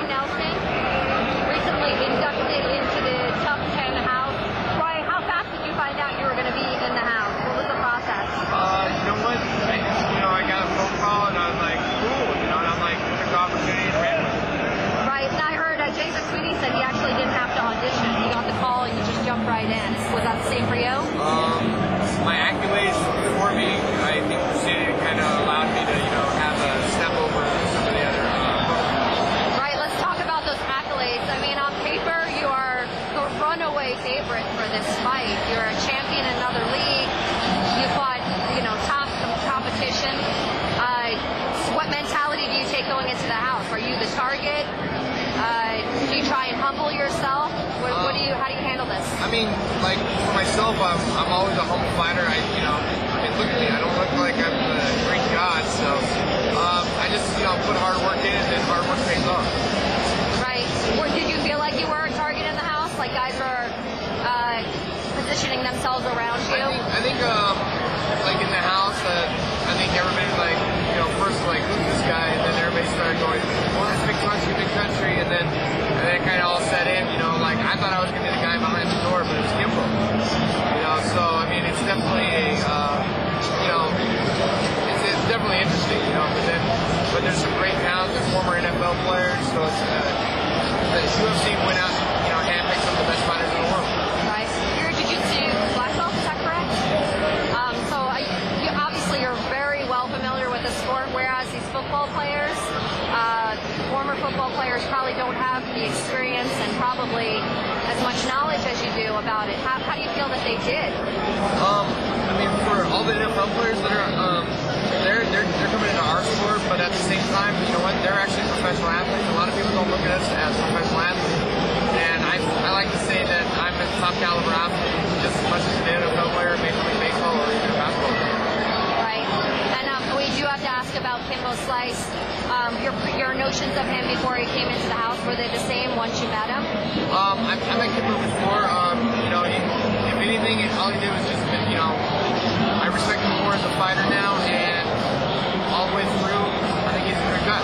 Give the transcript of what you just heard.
Roy Nelson, recently inducted into the top 10 house. Roy, how fast did you find out you were going to be in the house? What was the process? You know what? I got a phone call and I was like, cool, and I'm like, took the opportunity and ran with it. Right, and I heard Jason Sweeney said he actually didn't have to audition. He got the call and he just jumped right in. Was that the same for you? My accolades for me, I think the city kind of allowed me to, have a step over some of the other Right, let's talk about those accolades. I mean, on paper, you are the runaway favorite for this fight. You're a champion in another league. You fought, top competition. What mentality do you take going into the house? Are you the target? Do you try and humble yourself? How do you handle this? I mean, like for myself, I'm always a humble fighter. Look at me. I don't look like I'm the Greek god, so I just put hard work in, and hard work pays off. Right. Or did you feel like you were a target in the house? Like guys were positioning themselves around you? I think like in the house, I think everybody was like, first like, who's this guy? And then everybody started going, well, that's big country, and then it kind of all set in, like I thought I was going to be the guy behind the door, but it was Kimbo. So I mean, it's definitely it's definitely interesting, but there's some great talent, there's former NFL players, so it's the UFC went out, handpicked some of the best fighters in the world. Right. You're a jiu-jitsu black belt, is that correct? So obviously you're very well familiar with the sport, whereas these football players, former football players probably don't have the experience and probably as much knowledge as you do about it. How do you feel that they did? I mean, for all the NFL players that are, they're coming into our sport, but at the same time, you know what? They're actually professional athletes. A lot of people don't look at us as professional athletes, and I like to say that I'm a top caliber athlete just as much as an NFL player, Major League Baseball, or even a basketball player. Right, and we do have to ask about Kimbo Slice. Your notions of him before he came into the house, were they the same once you met him? I met Kimbo before. If anything, all he did was just, I respect him more as a fighter now, and all the way through, I think he's a good guy.